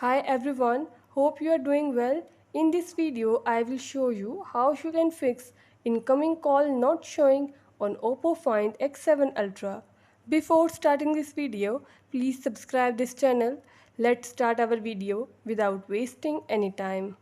Hi everyone, hope you are doing well. In this video, I will show you how you can fix incoming call not showing on Oppo Find X7 Ultra. Before starting this video, please subscribe this channel. Let's start our video without wasting any time.